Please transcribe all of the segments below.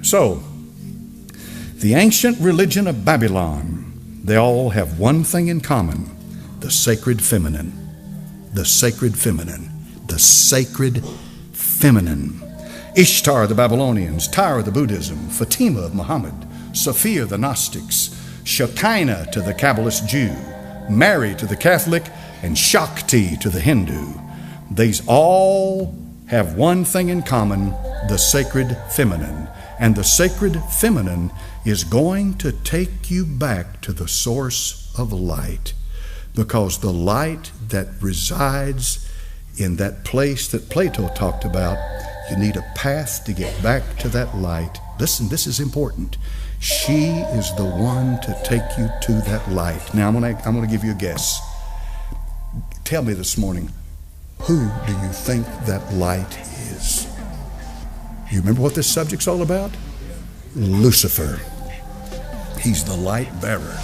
So, the ancient religion of Babylon, they all have one thing in common: the sacred feminine. The sacred feminine. The sacred feminine. Ishtar the Babylonians, Tyre the Buddhism, Fatima of Muhammad, Sophia the Gnostics, Shekinah to the Kabbalist Jew, Mary to the Catholic, and Shakti to the Hindu. These all have one thing in common: the sacred feminine. And the sacred feminine is going to take you back to the source of light, because the light that resides in that place that Plato talked about, you need a path to get back to that light. Listen, this is important. She is the one to take you to that light. Now, I'm going to give you a guess. Tell me this morning, who do you think that light is? You remember what this subject's all about? Lucifer. He's the light bearer.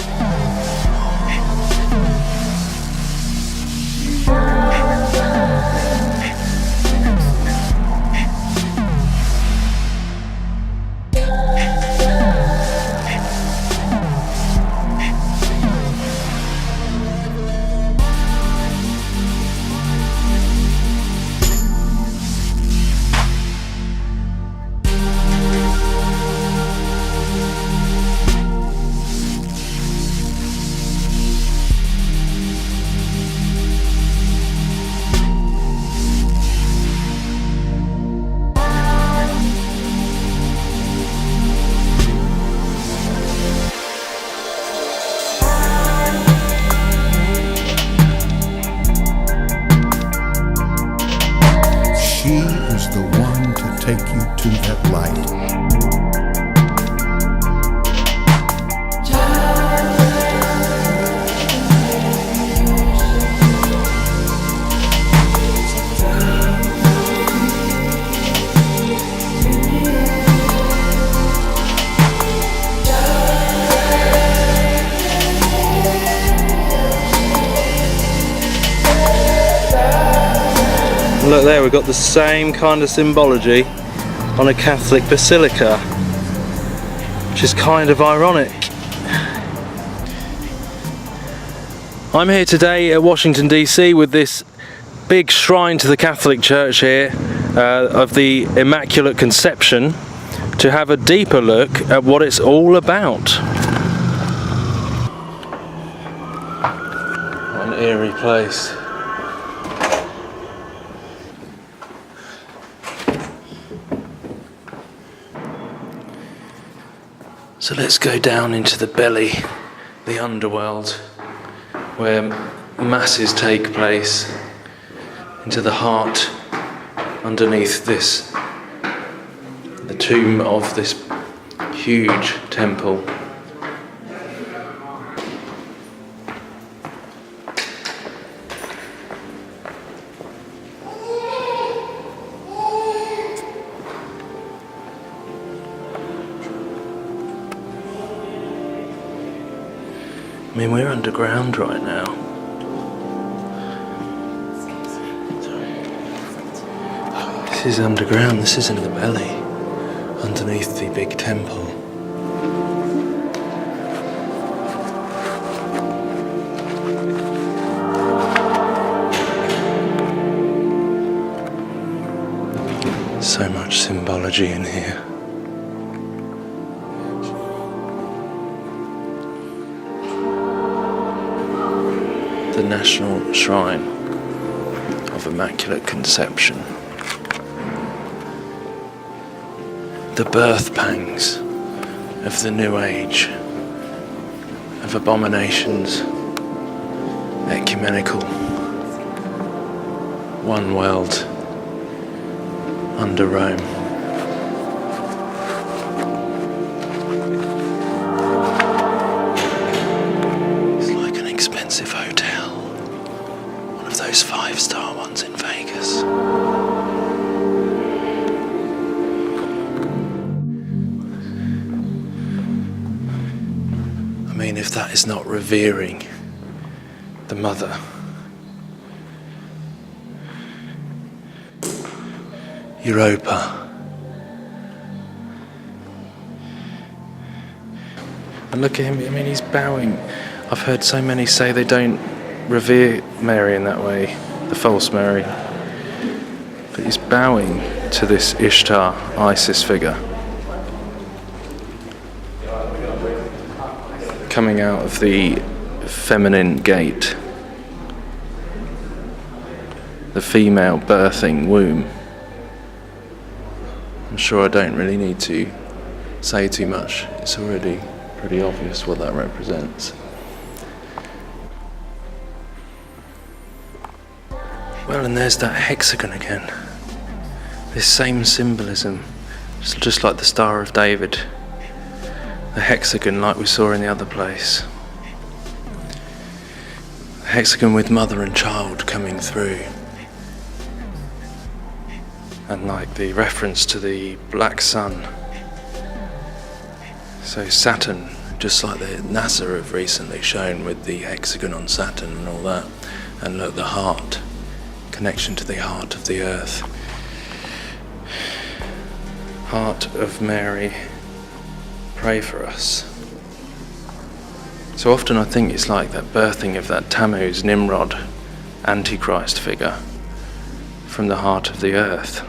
She is the one to take you to that light. Look there, we've got the same kind of symbology on a Catholic basilica, which is kind of ironic. I'm here today at Washington DC with this big shrine to the Catholic Church here of the Immaculate Conception, to have a deeper look at what it's all about. What an eerie place. So let's go down into the belly, the underworld, where masses take place, into the heart underneath this, the tomb of this huge temple. I mean, we're underground right now. This is underground, this is in the belly, underneath the big temple. So much symbology in here. The National Shrine of Immaculate Conception. The birth pangs of the New Age, of abominations, ecumenical, one world under Rome. It's like an expensive hotel, one of those 5-star ones in Vegas. I mean, if that is not revering the Mother. Europa. And look at him, I mean, he's bowing. I've heard so many say they don't revere Mary in that way, the false Mary. But he's bowing to this Ishtar, Isis figure. Coming out of the feminine gate. The female birthing womb. I'm sure I don't really need to say too much. It's already pretty obvious what that represents. Well, and there's that hexagon again. This same symbolism, just like the Star of David. The hexagon like we saw in the other place. The hexagon with mother and child coming through. And like the reference to the black sun. So Saturn, just like the NASA have recently shown with the hexagon on Saturn and all that. And look, the heart, connection to the heart of the earth. Heart of Mary, pray for us. So often I think it's like that birthing of that Tammuz, Nimrod, Antichrist figure from the heart of the earth,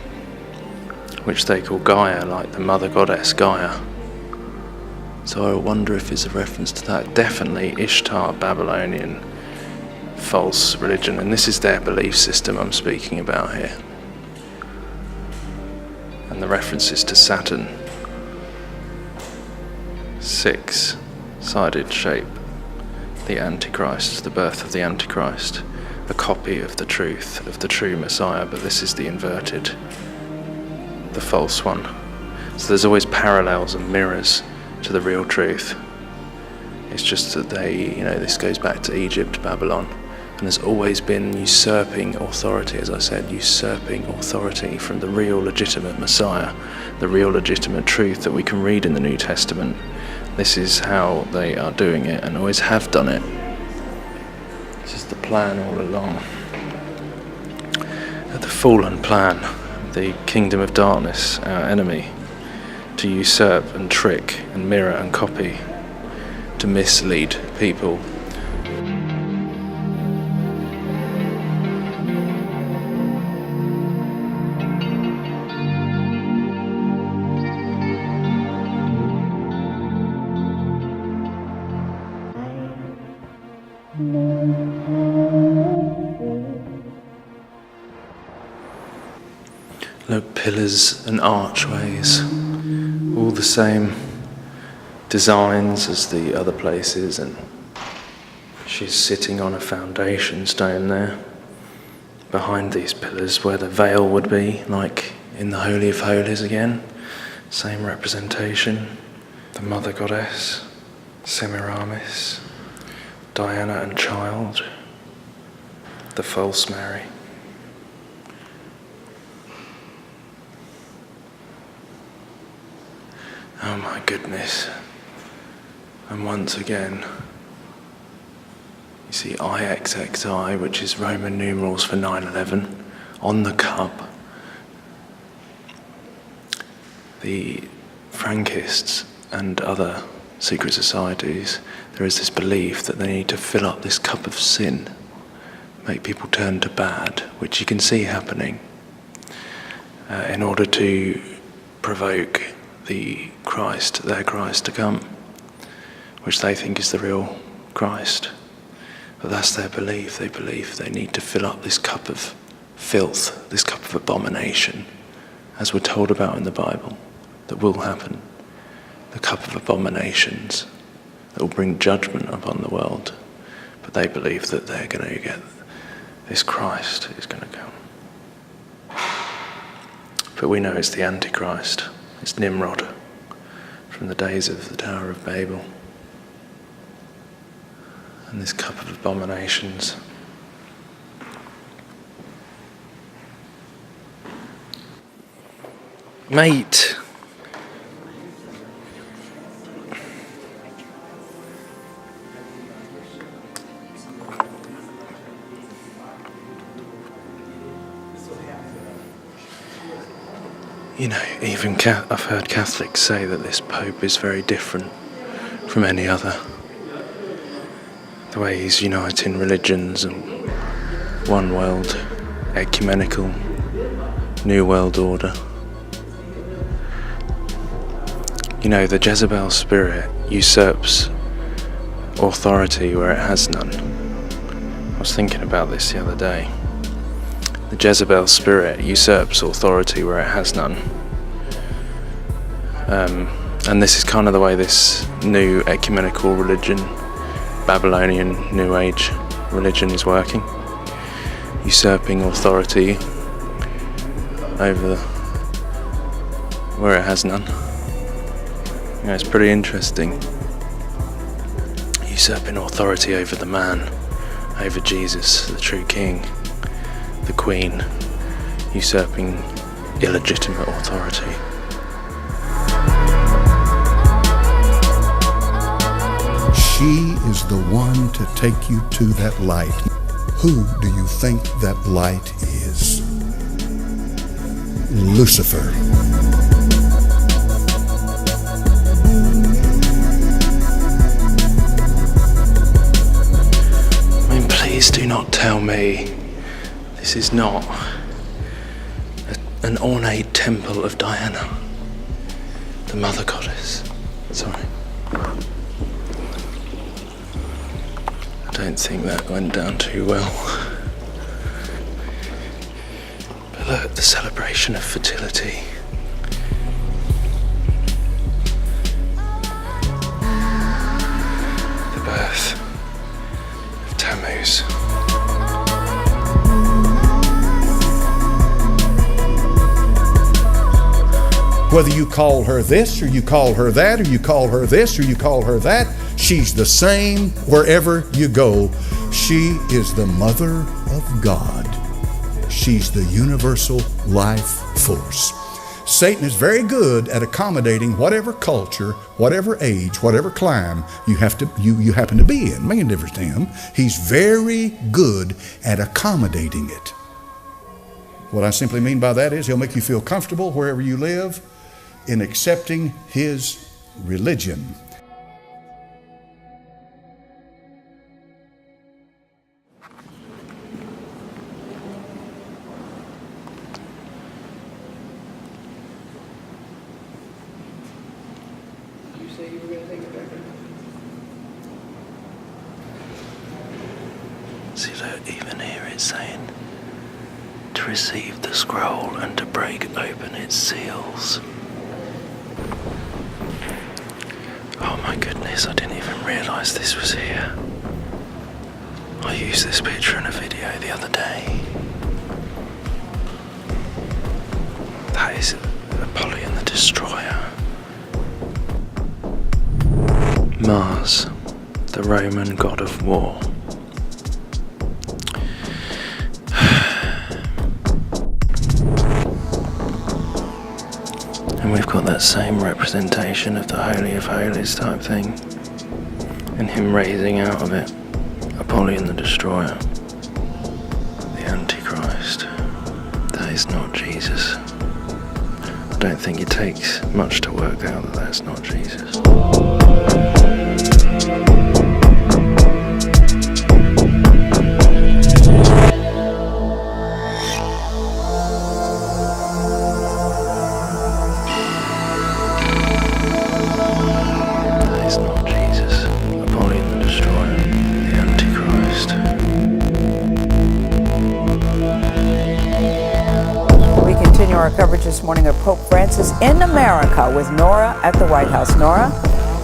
which they call Gaia, like the mother goddess Gaia. So I wonder if it's a reference to that. Definitely Ishtar, Babylonian, false religion, and this is their belief system I'm speaking about here. And the references to Saturn. 6-sided shape. The Antichrist, the birth of the Antichrist. A copy of the truth, of the true Messiah, but this is the inverted, the false one. So there's always parallels and mirrors to the real truth. It's just that this goes back to Egypt, Babylon, and there's always been usurping authority, as I said, usurping authority from the real legitimate Messiah, the real legitimate truth that we can read in the New Testament. This is how they are doing it and always have done it. This is the plan all along. The fallen plan, the kingdom of darkness, our enemy, to usurp and trick and mirror and copy, to mislead people. Look, pillars and archways, all the same designs as the other places, and she's sitting on a foundation stone there, behind these pillars where the veil would be, like in the Holy of Holies again, same representation, the Mother Goddess, Semiramis, Diana and child, the false Mary. Oh my goodness. And once again, you see IXXI, which is Roman numerals for 9/11, on the cup. The Frankists and other secret societies, there is this belief that they need to fill up this cup of sin, make people turn to bad, which you can see happening, in order to provoke their Christ to come, which they think is the real Christ. But that's their belief. They believe they need to fill up this cup of filth, this cup of abomination, as we're told about in the Bible, that will happen. The cup of abominations that will bring judgment upon the world. But they believe that they're going to get this Christ is going to come. But we know it's the Antichrist. It's Nimrod from the days of the Tower of Babel. And this cup of abominations. Mate! You know, even I've heard Catholics say that this Pope is very different from any other. The way he's uniting religions and one world, ecumenical, new world order. The Jezebel spirit usurps authority where it has none. I was thinking about this the other day. The Jezebel spirit usurps authority where it has none. And this is kind of the way this new ecumenical religion, Babylonian New Age religion, is working. Usurping authority over where it has none. It's pretty interesting. Usurping authority over the man, over Jesus, the true king, the queen, usurping illegitimate authority. She is the one to take you to that light. Who do you think that light is? Lucifer. Please do not tell me this is not an ornate temple of Diana, the mother goddess. Sorry. I don't think that went down too well. But look, the celebration of fertility. The birth of Tammuz. Whether you call her this, or you call her that, or you call her this, or you call her that, she's the same wherever you go. She is the Mother of God. She's the universal life force. Satan is very good at accommodating whatever culture, whatever age, whatever clime you happen to be in. Making a difference to him. He's very good at accommodating it. What I simply mean by that is he'll make you feel comfortable wherever you live in accepting his religion. You say you were going to take it back? See, look, even here it's saying to receive the scroll and to break open its seals. Oh my goodness, I didn't even realise this was here. I used this picture in a video the other day. That is Apollyon the Destroyer. Mars, the Roman god of war. And we've got that same representation of the Holy of Holies type thing, and him raising out of it Apollyon the Destroyer, the Antichrist. That is not Jesus. I don't think it takes much to work out that that's not Jesus. Our coverage this morning of Pope Francis in America with Nora at the White House. Nora?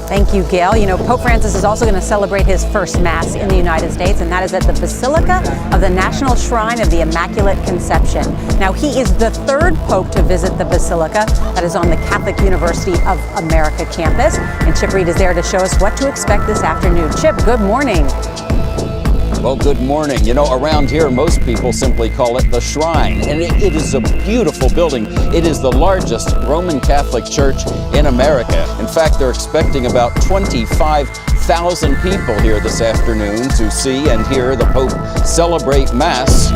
Thank you, Gail. Pope Francis is also going to celebrate his first Mass in the United States, and that is at the Basilica of the National Shrine of the Immaculate Conception. Now, he is the third Pope to visit the Basilica that is on the Catholic University of America campus. And Chip Reed is there to show us what to expect this afternoon. Chip, good morning. Well, good morning. Around here, most people simply call it the Shrine, and it is a beautiful building. It is the largest Roman Catholic church in America. In fact, they're expecting about 25,000 people here this afternoon to see and hear the Pope celebrate Mass.